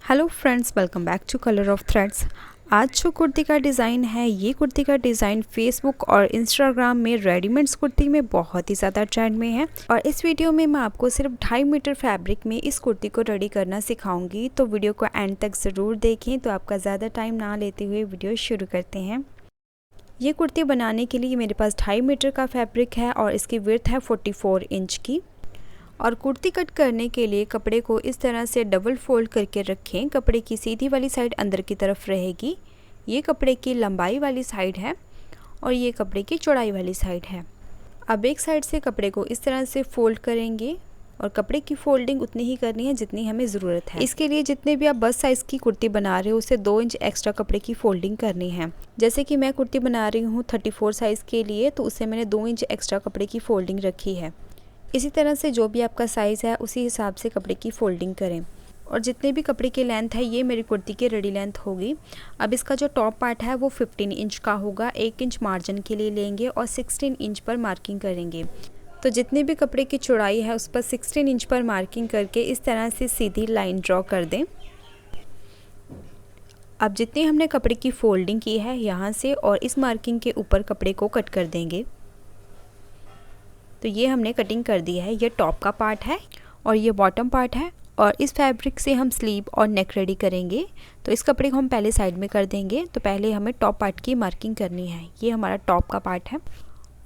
Hello friends, welcome back to colour of threads. आज जो कुर्ती का डिज़ाइन है, ये कुर्ती का डिज़ाइन फेसबुक और इंस्टाग्राम में रेडीमेड्स कुर्ती में बहुत ही ज़्यादा ट्रेंड में है। और इस वीडियो में मैं आपको सिर्फ 2.5 मीटर फैब्रिक में इस कुर्ती को रेडी करना सिखाऊंगी, तो वीडियो को एंड तक ज़रूर देखें। तो आपका ज़्यादा टाइम ना लेते हुए वीडियो शुरू करते हैं। ये कुर्ती बनाने के लिए मेरे पास 2.5 मीटर का फैब्रिक है और इसकी विड्थ है 44 इंच की। और कुर्ती कट करने के लिए कपड़े को इस तरह से डबल फोल्ड करके रखें। कपड़े की सीधी वाली साइड अंदर की तरफ रहेगी। ये कपड़े की लंबाई वाली साइड है और ये कपड़े की चौड़ाई वाली साइड है। अब एक साइड से कपड़े को इस तरह से फोल्ड करेंगे और कपड़े की फोल्डिंग उतनी ही करनी है जितनी हमें ज़रूरत है। इसके लिए जितने भी आप बस साइज़ की कुर्ती बना रहे हो उससे 2 इंच एक्स्ट्रा कपड़े की फोल्डिंग करनी है। जैसे कि मैं कुर्ती बना रही हूँ 34 साइज़ के लिए, तो उससे मैंने 2 इंच एक्स्ट्रा कपड़े की फोल्डिंग रखी है। इसी तरह से जो भी आपका साइज़ है उसी हिसाब से कपड़े की फोल्डिंग करें। और जितने भी कपड़े की लेंथ है ये मेरी कुर्ती की रेडी लेंथ होगी। अब इसका जो टॉप पार्ट है वो 15 इंच का होगा। 1 इंच मार्जिन के लिए लेंगे और 16 इंच पर मार्किंग करेंगे। तो जितने भी कपड़े की चौड़ाई है उस पर 16 इंच पर मार्किंग करके इस तरह से सीधी लाइन ड्रॉ कर दें। अब जितनी हमने कपड़े की फोल्डिंग की है यहाँ से और इस मार्किंग के ऊपर कपड़े को कट कर देंगे। तो ये हमने कटिंग कर दी है। ये टॉप का पार्ट है और ये बॉटम पार्ट है। और इस फैब्रिक से हम स्लीव और नेक रेडी करेंगे। तो इस कपड़े को हम पहले साइड में कर देंगे। तो पहले हमें टॉप पार्ट की मार्किंग करनी है। ये हमारा टॉप का पार्ट है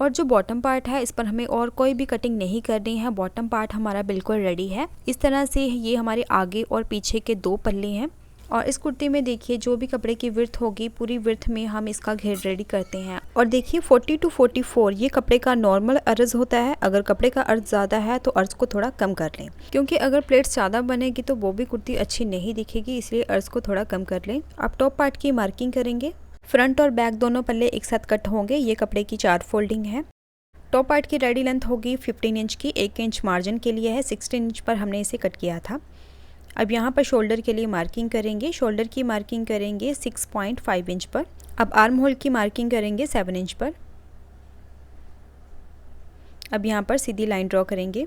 और जो बॉटम पार्ट है इस पर हमें और कोई भी कटिंग नहीं करनी है। बॉटम पार्ट हमारा बिल्कुल रेडी है। इस तरह से ये हमारे आगे और पीछे के 2 पल्ले हैं। और इस कुर्ती में देखिए जो भी कपड़े की विड्थ होगी पूरी विड्थ में हम इसका घेर रेडी करते हैं। और देखिए 40 to 44 ये कपड़े का नॉर्मल अर्ज होता है। अगर कपड़े का अर्ज ज़्यादा है तो अर्ज को थोड़ा कम कर लें, क्योंकि अगर प्लेट्स ज़्यादा बनेगी तो वो भी कुर्ती अच्छी नहीं दिखेगी, इसलिए अर्ज को थोड़ा कम कर लें। आप टॉप पार्ट की मार्किंग करेंगे। फ्रंट और बैक दोनों पल्ले एक साथ कट होंगे। ये कपड़े की 4 फोल्डिंग है। टॉप पार्ट की रेडी लेंथ होगी 15 इंच की। 1 इंच मार्जिन के लिए है। 16 इंच पर हमने इसे कट किया था। अब यहाँ पर शोल्डर के लिए मार्किंग करेंगे। शोल्डर की मार्किंग करेंगे 6.5 इंच पर। अब आर्म होल की मार्किंग करेंगे 7 इंच पर। अब यहाँ पर सीधी लाइन ड्रॉ करेंगे।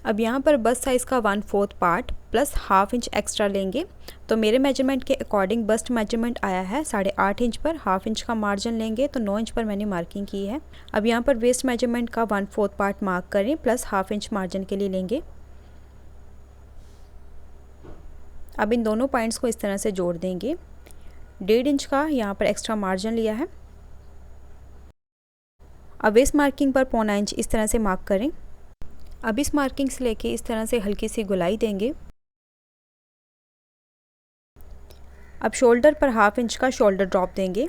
अब यहाँ पर बस्ट साइज़ का 1/4 पार्ट प्लस ½ इंच एक्स्ट्रा लेंगे। तो मेरे मेजरमेंट के अकॉर्डिंग बस्ट मेजरमेंट आया है 8.5 इंच पर। ½ इंच का मार्जिन लेंगे तो 9 इंच पर मैंने मार्किंग की है। अब यहाँ पर वेस्ट मेजरमेंट का 1/4 पार्ट मार्क करें प्लस ½ इंच मार्जिन के लिए लेंगे। अब इन दोनों पॉइंट्स को इस तरह से जोड़ देंगे। 1.5 इंच का यहाँ पर एक्स्ट्रा मार्जिन लिया है। अब वेस्ट मार्किंग पर 0.25 इंच इस तरह से मार्क करें। अब इस मार्किंग से लेके इस तरह से हल्की सी गुलाई देंगे। अब शोल्डर पर ½ इंच का शोल्डर ड्रॉप देंगे।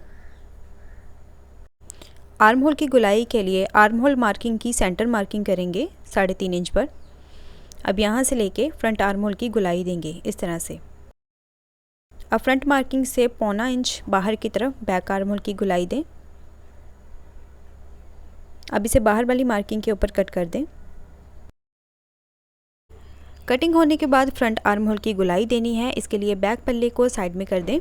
आर्म होल की गुलाई के लिए आर्म होल मार्किंग की सेंटर मार्किंग करेंगे 3.5 इंच पर। अब यहाँ से लेके फ्रंट आर्म होल की गुलाई देंगे इस तरह से। अब फ्रंट मार्किंग से 0.25 इंच बाहर की तरफ बैक आर्म होल की गुलाई दें। अब इसे बाहर वाली मार्किंग के ऊपर कट कर दें। कटिंग होने के बाद फ्रंट आर्म होल की गुलाई देनी है। इसके लिए बैक पल्ले को साइड में कर दें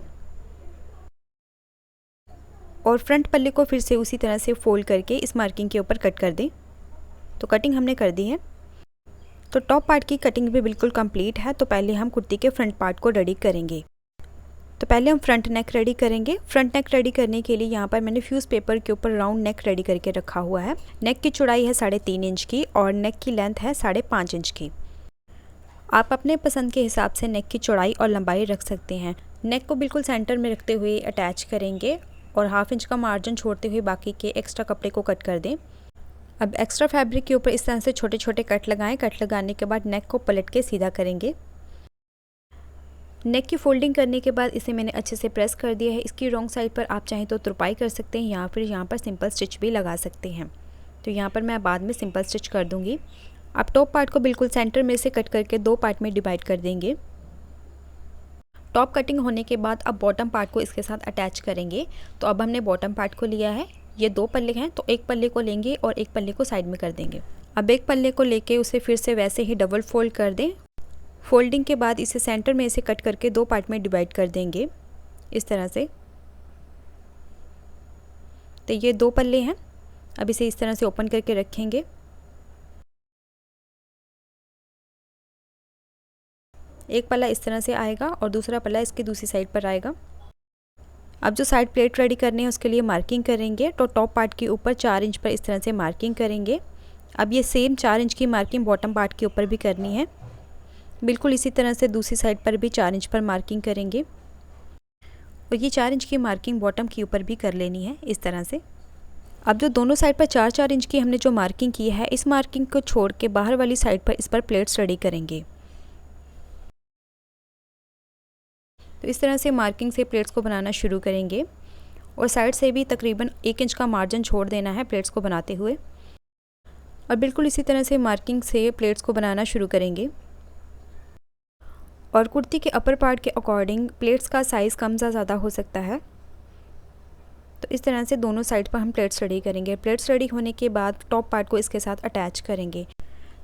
और फ्रंट पल्ले को फिर से उसी तरह से फोल्ड करके इस मार्किंग के ऊपर कट कर दें। तो कटिंग हमने कर दी है। तो टॉप पार्ट की कटिंग भी बिल्कुल कंप्लीट है। तो पहले हम कुर्ती के फ्रंट पार्ट को रेडी करेंगे। तो पहले हम फ्रंट नेक रेडी करेंगे। फ्रंट नेक रेडी करने के लिए यहाँ पर मैंने फ्यूज़ पेपर के ऊपर राउंड नेक रेडी करके रखा हुआ है। नेक की चौड़ाई है 3.5 इंच की और नेक की लेंथ है 5.5 इंच की। आप अपने पसंद के हिसाब से नेक की चौड़ाई और लंबाई रख सकते हैं। नेक को बिल्कुल सेंटर में रखते हुए अटैच करेंगे और ½ इंच का मार्जिन छोड़ते हुए बाकी के एक्स्ट्रा कपड़े को कट कर दें। अब एक्स्ट्रा फैब्रिक के ऊपर इस तरह से छोटे छोटे कट लगाएं। कट लगाने के बाद नेक को पलट के सीधा करेंगे। नेक की फोल्डिंग करने के बाद इसे मैंने अच्छे से प्रेस कर दिया है। इसकी रॉन्ग साइड पर आप चाहें तो तुरपाई कर सकते हैं या फिर यहाँ पर सिंपल स्टिच भी लगा सकते हैं। तो यहाँ पर मैं बाद में सिंपल स्टिच कर दूँगी। अब टॉप पार्ट को बिल्कुल सेंटर में से कट करके 2 पार्ट में डिवाइड कर देंगे। टॉप कटिंग होने के बाद अब बॉटम पार्ट को इसके साथ अटैच करेंगे। तो अब हमने बॉटम पार्ट को लिया है। ये 2 पल्ले हैं तो एक पल्ले को लेंगे और एक पल्ले को साइड में कर देंगे। अब एक पल्ले को लेके उसे फिर से वैसे ही डबल फोल्ड कर दें। फोल्डिंग के बाद इसे सेंटर में से कट करके 2 पार्ट में डिवाइड कर देंगे इस तरह से। तो ये 2 पल्ले हैं। अब इसे इस तरह से ओपन करके रखेंगे। एक पल्ला इस तरह से आएगा और दूसरा पल्ला इसकी दूसरी साइड पर आएगा। अब जो साइड प्लेट रेडी करनी है उसके लिए मार्किंग करेंगे। तो टॉप पार्ट के ऊपर 4 इंच पर इस तरह से मार्किंग करेंगे। अब ये सेम 4 इंच की मार्किंग बॉटम पार्ट के ऊपर भी करनी है। बिल्कुल इसी तरह से दूसरी साइड पर भी 4 इंच पर मार्किंग करेंगे और ये 4 इंच की मार्किंग बॉटम के ऊपर भी कर लेनी है इस तरह से। अब जो दोनों साइड पर 4-4 इंच की हमने जो मार्किंग की है, इस मार्किंग को छोड़ के बाहर वाली साइड पर इस पर प्लेट्स रेडी करेंगे। तो इस तरह से मार्किंग से प्लेट्स को बनाना शुरू करेंगे और साइड से भी तकरीबन 1 इंच का मार्जिन छोड़ देना है प्लेट्स को बनाते हुए। और बिल्कुल इसी तरह से मार्किंग से प्लेट्स को बनाना शुरू करेंगे। और कुर्ती के अपर पार्ट के अकॉर्डिंग प्लेट्स का साइज़ कम या ज़्यादा हो सकता है। तो इस तरह से दोनों साइड पर हम प्लेट्स रेडी करेंगे। प्लेट्स रेडी होने के बाद टॉप पार्ट को इसके साथ अटैच करेंगे।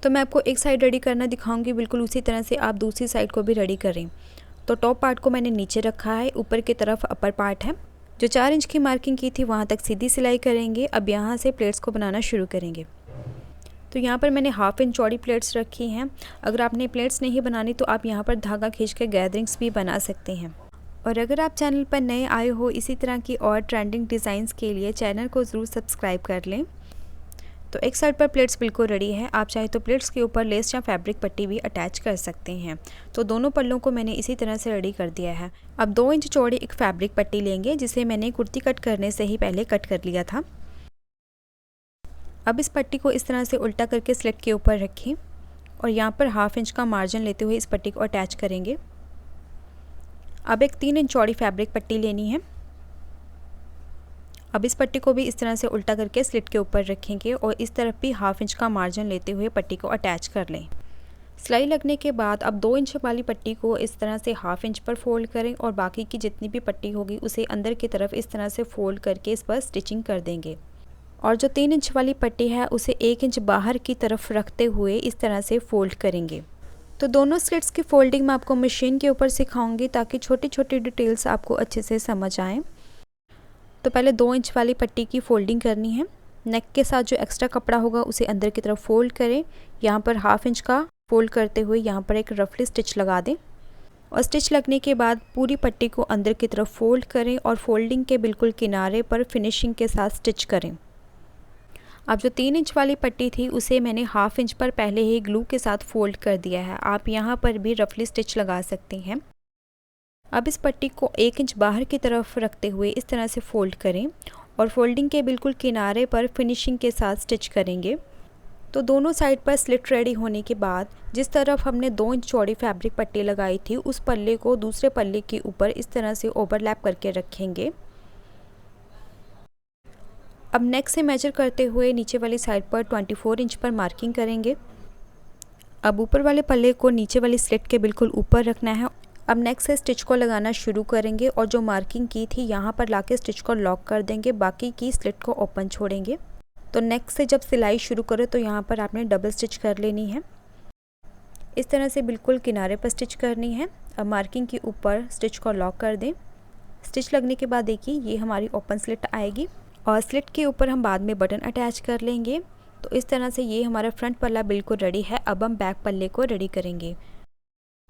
तो मैं आपको एक साइड रेडी करना दिखाऊंगी, बिल्कुल उसी तरह से आप दूसरी साइड को भी रेडी करें। तो टॉप पार्ट को मैंने नीचे रखा है, ऊपर की तरफ अपर पार्ट है। जो 4 इंच की मार्किंग की थी वहाँ तक सीधी सिलाई करेंगे। अब यहाँ से प्लेट्स को बनाना शुरू करेंगे। तो यहाँ पर मैंने 1/2 इंच चौड़ी प्लेट्स रखी हैं। अगर आपने प्लेट्स नहीं बनानी तो आप यहाँ पर धागा खींच के गैदरिंग्स भी बना सकते हैं। और अगर आप चैनल पर नए आए हो इसी तरह की और ट्रेंडिंग डिज़ाइंस के लिए चैनल को ज़रूर सब्सक्राइब कर लें। तो एक साइड पर प्लेट्स बिल्कुल रेडी है। आप चाहे तो प्लेट्स के ऊपर लेस या फैब्रिक पट्टी भी अटैच कर सकते हैं। तो दोनों पल्लों को मैंने इसी तरह से रेडी कर दिया है। अब 2 इंच चौड़ी एक फैब्रिक पट्टी लेंगे, जिसे मैंने कुर्ती कट करने से ही पहले कट कर लिया था। अब इस पट्टी को इस तरह से उल्टा करके स्लिट के ऊपर रखें और यहाँ पर 1/2 इंच का मार्जिन लेते हुए इस पट्टी को अटैच करेंगे। अब एक 3 इंच चौड़ी फैब्रिक पट्टी लेनी है। अब इस पट्टी को भी इस तरह से उल्टा करके स्लिट के ऊपर रखेंगे और इस तरफ भी 1/2 इंच का मार्जिन लेते हुए पट्टी को अटैच कर लें। सिलाई लगने के बाद अब 2 इंच वाली पट्टी को इस तरह से 1/2 इंच पर फोल्ड करें और बाकी की जितनी भी पट्टी होगी उसे अंदर की तरफ इस तरह से फोल्ड करके इस पर स्टिचिंग कर देंगे। और जो 3 इंच वाली पट्टी है उसे 1 इंच बाहर की तरफ रखते हुए इस तरह से फोल्ड करेंगे। तो दोनों स्लिट्स की फोल्डिंग मैं आपको मशीन के ऊपर सिखाऊंगी ताकि छोटी छोटी डिटेल्स आपको अच्छे से समझ आएँ। तो पहले 2 इंच वाली पट्टी की फोल्डिंग करनी है। नेक के साथ जो एक्स्ट्रा कपड़ा होगा उसे अंदर की तरफ फोल्ड करें। यहाँ पर 1/2 इंच का फोल्ड करते हुए यहाँ पर एक रफली स्टिच लगा दें और स्टिच लगने के बाद पूरी पट्टी को अंदर की तरफ फोल्ड करें और फोल्डिंग के बिल्कुल किनारे पर फिनिशिंग के साथ स्टिच करें। अब जो 3 इंच वाली पट्टी थी उसे मैंने 1/2 इंच पर पहले ही ग्लू के साथ फोल्ड कर दिया है। आप यहाँ पर भी रफली स्टिच लगा सकते हैं। अब इस पट्टी को 1 इंच बाहर की तरफ रखते हुए इस तरह से फोल्ड करें और फोल्डिंग के बिल्कुल किनारे पर फिनिशिंग के साथ स्टिच करेंगे। तो दोनों साइड पर स्लिट रेडी होने के बाद जिस तरफ हमने 2 इंच चौड़ी फैब्रिक पट्टी लगाई थी उस पल्ले को दूसरे पल्ले के ऊपर इस तरह से ओवरलैप करके रखेंगे। अब नेक से मेजर करते हुए नीचे वाली साइड पर 24 इंच पर मार्किंग करेंगे। अब ऊपर वाले पल्ले को नीचे वाली स्लिट के बिल्कुल ऊपर रखना है। अब नेक से स्टिच को लगाना शुरू करेंगे और जो मार्किंग की थी यहाँ पर लाके स्टिच को लॉक कर देंगे, बाकी की स्लिट को ओपन छोड़ेंगे। तो नेक से जब सिलाई शुरू करें तो यहाँ पर आपने डबल स्टिच कर लेनी है। इस तरह से बिल्कुल किनारे पर स्टिच करनी है। अब मार्किंग के ऊपर स्टिच को लॉक कर दें। स्टिच लगने के बाद देखिए ये हमारी ओपन स्लिट आएगी और स्लिट के ऊपर हम बाद में बटन अटैच कर लेंगे। तो इस तरह से ये हमारा फ्रंट पल्ला बिल्कुल रेडी है। अब हम बैक पल्ले को रेडी करेंगे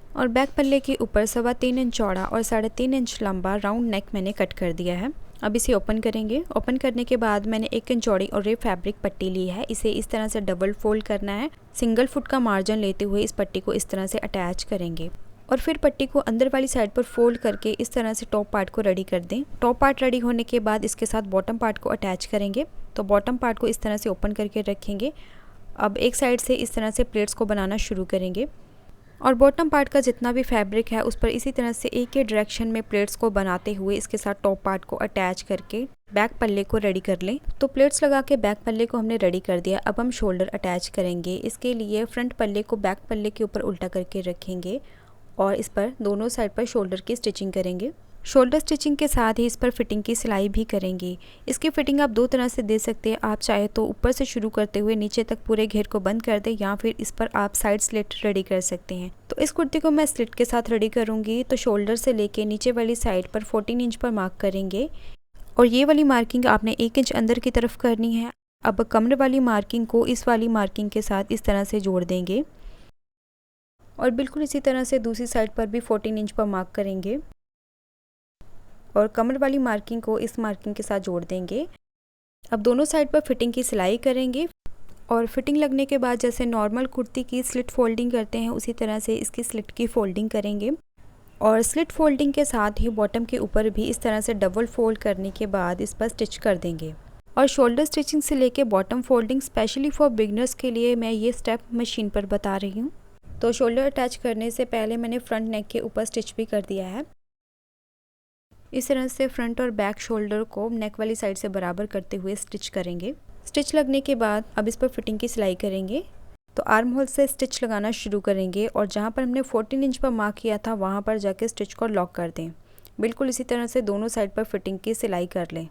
और बैक पल्ले के ऊपर 3.25 इंच चौड़ा और 3.5 इंच लंबा राउंड नेक मैंने कट कर दिया है। अब इसे ओपन करेंगे। ओपन करने के बाद मैंने 1 इंच चौड़ी और रेप फैब्रिक पट्टी ली है। इसे इस तरह से डबल फोल्ड करना है। सिंगल फुट का मार्जिन लेते हुए इस पट्टी को इस तरह से अटैच करेंगे और फिर पट्टी को अंदर वाली साइड पर फोल्ड करके इस तरह से टॉप पार्ट को रेडी कर दें। टॉप पार्ट रेडी होने के बाद इसके साथ बॉटम पार्ट को अटैच करेंगे। तो बॉटम पार्ट को इस तरह से ओपन करके रखेंगे। अब एक साइड से इस तरह से प्लेट्स को बनाना शुरू करेंगे और बॉटम पार्ट का जितना भी फैब्रिक है उस पर इसी तरह से एक ही डायरेक्शन में प्लेट्स को बनाते हुए इसके साथ टॉप पार्ट को अटैच करके बैक पल्ले को रेडी कर लें। तो प्लेट्स लगा के बैक पल्ले को हमने रेडी कर दिया। अब हम शोल्डर अटैच करेंगे। इसके लिए फ्रंट पल्ले को बैक पल्ले के ऊपर उल्टा करके रखेंगे और इस पर दोनों साइड पर शोल्डर की स्टिचिंग करेंगे। शोल्डर स्टिचिंग के साथ ही इस पर फिटिंग की सिलाई भी करेंगे। इसकी फिटिंग आप 2 तरह से दे सकते हैं। आप चाहे तो ऊपर से शुरू करते हुए नीचे तक पूरे घेर को बंद कर दें या फिर इस पर आप साइड स्लिट रेडी कर सकते हैं। तो इस कुर्ती को मैं स्लिट के साथ रेडी करूँगी। तो शोल्डर से लेके नीचे वाली साइड पर 14 इंच पर मार्क करेंगे और ये वाली मार्किंग आपने 1 इंच अंदर की तरफ करनी है। अब कमर वाली मार्किंग को इस वाली मार्किंग के साथ इस तरह से जोड़ देंगे और बिल्कुल इसी तरह से दूसरी साइड पर भी 14 इंच पर मार्क करेंगे और कमर वाली मार्किंग को इस मार्किंग के साथ जोड़ देंगे। अब दोनों साइड पर फिटिंग की सिलाई करेंगे और फिटिंग लगने के बाद जैसे नॉर्मल कुर्ती की स्लिट फोल्डिंग करते हैं उसी तरह से इसकी स्लिट की फोल्डिंग करेंगे और स्लिट फोल्डिंग के साथ ही बॉटम के ऊपर भी इस तरह से डबल फोल्ड करने के बाद इस पर स्टिच कर देंगे। और शोल्डर स्टिचिंग से लेके bottom folding specially for beginners के लिए मैं ये स्टेप मशीन पर बता रही हूँ। तो शोल्डर अटैच करने से पहले मैंने फ्रंट नेक के ऊपर स्टिच भी कर दिया है। इस तरह से फ्रंट और बैक शोल्डर को नेक वाली साइड से बराबर करते हुए स्टिच करेंगे। स्टिच लगने के बाद अब इस पर फिटिंग की सिलाई करेंगे। तो आर्म होल से स्टिच लगाना शुरू करेंगे और जहाँ पर हमने 14 इंच पर मार्क किया था वहाँ पर जाके स्टिच को लॉक कर दें। बिल्कुल इसी तरह से दोनों साइड पर फिटिंग की सिलाई कर लें।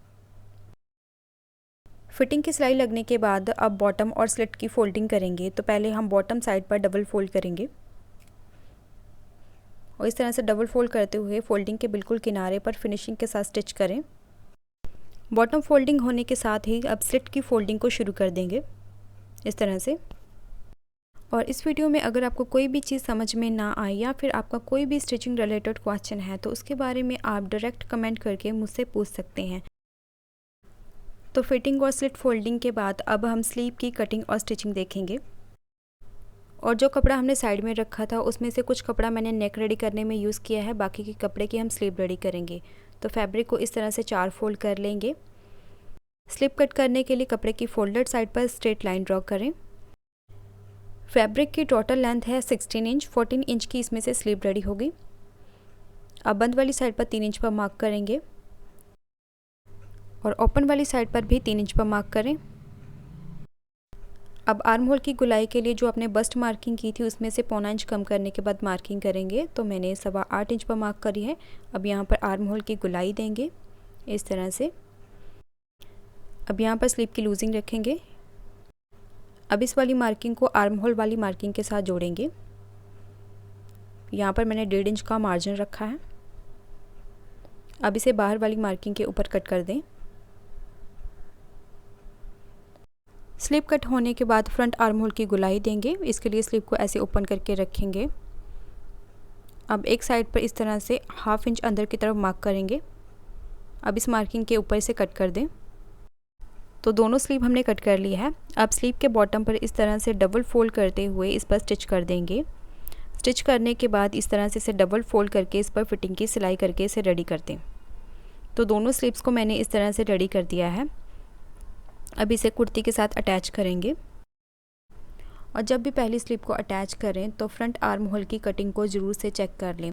फिटिंग की सिलाई लगने के बाद अब बॉटम और स्लिट की फोल्डिंग करेंगे। तो पहले हम बॉटम साइड पर डबल फोल्ड करेंगे और इस तरह से डबल फोल्ड करते हुए फोल्डिंग के बिल्कुल किनारे पर फिनिशिंग के साथ स्टिच करें। बॉटम फोल्डिंग होने के साथ ही अब स्लिट की फोल्डिंग को शुरू कर देंगे इस तरह से। और इस वीडियो में अगर आपको कोई भी चीज़ समझ में ना आए या फिर आपका कोई भी स्टिचिंग रिलेटेड क्वेश्चन है तो उसके बारे में आप डायरेक्ट कमेंट करके मुझसे पूछ सकते हैं। तो फिटिंग और स्लिट फोल्डिंग के बाद अब हम स्लीव की कटिंग और स्टिचिंग देखेंगे। और जो कपड़ा हमने साइड में रखा था उसमें से कुछ कपड़ा मैंने नेक रेडी करने में यूज़ किया है, बाकी के कपड़े की हम स्लीव रेडी करेंगे। तो फैब्रिक को इस तरह से 4 फोल्ड कर लेंगे। स्लीव कट करने के लिए कपड़े की फोल्डेड साइड पर स्ट्रेट लाइन ड्रॉ करें। फैब्रिक की टोटल लेंथ है 16 इंच, 14 इंच की इसमें से स्लीव रेडी होगी। अब बंद वाली साइड पर 3 इंच पर मार्क करेंगे और ओपन वाली साइड पर भी 3 इंच पर मार्क करें। अब आर्म होल की गुलाई के लिए जो आपने बस्ट मार्किंग की थी उसमें से 1.25 इंच कम करने के बाद मार्किंग करेंगे। तो मैंने 8.25 इंच पर मार्क करी है। अब यहाँ पर आर्म होल की गुलाई देंगे इस तरह से। अब यहाँ पर स्लीव की लूजिंग रखेंगे। अब इस वाली मार्किंग को आर्म होल वाली मार्किंग के साथ जोड़ेंगे। यहाँ पर मैंने 1.5 इंच का मार्जिन रखा है। अब इसे बाहर वाली मार्किंग के ऊपर कट कर दें। स्लीव कट होने के बाद फ्रंट आर्म होल की गुलाई देंगे। इसके लिए स्लीव को ऐसे ओपन करके रखेंगे। अब एक साइड पर इस तरह से 1/2 इंच अंदर की तरफ मार्क करेंगे। अब इस मार्किंग के ऊपर से कट कर दें। तो दोनों स्लीव हमने कट कर ली है। अब स्लीव के बॉटम पर इस तरह से डबल फोल्ड करते हुए इस पर स्टिच कर देंगे। स्टिच करने के बाद इस तरह से इसे डबल फोल्ड करके इस पर फिटिंग की सिलाई करके इसे रेडी कर दें। तो दोनों स्लीव्स को मैंने इस तरह से रेडी कर दिया है। अब इसे कुर्ती के साथ अटैच करेंगे। और जब भी पहली स्लीव को अटैच करें तो फ्रंट आर्म होल की कटिंग को ज़रूर से चेक कर लें।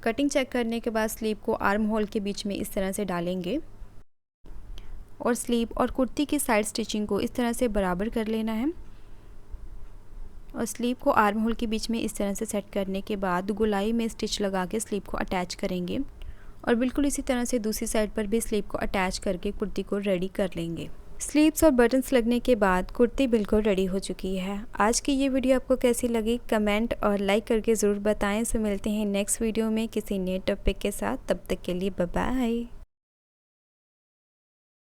कटिंग चेक करने के बाद स्लीव को आर्म होल के बीच में इस तरह से डालेंगे और स्लीव और कुर्ती की साइड स्टिचिंग को इस तरह से बराबर कर लेना है। और स्लीव को आर्म होल के बीच में इस तरह से सेट करने के बाद गुलाई में स्टिच लगा के स्लीव को अटैच करेंगे और बिल्कुल इसी तरह से दूसरी साइड पर भी स्लीव को अटैच करके कुर्ती को रेडी कर लेंगे। स्लीव्स और बटन्स लगने के बाद कुर्ती बिल्कुल रेडी हो चुकी है। आज की ये वीडियो आपको कैसी लगी कमेंट और लाइक करके ज़रूर बताएं। सो मिलते हैं नेक्स्ट वीडियो में किसी नए टॉपिक के साथ। तब तक के लिए बाय बाय।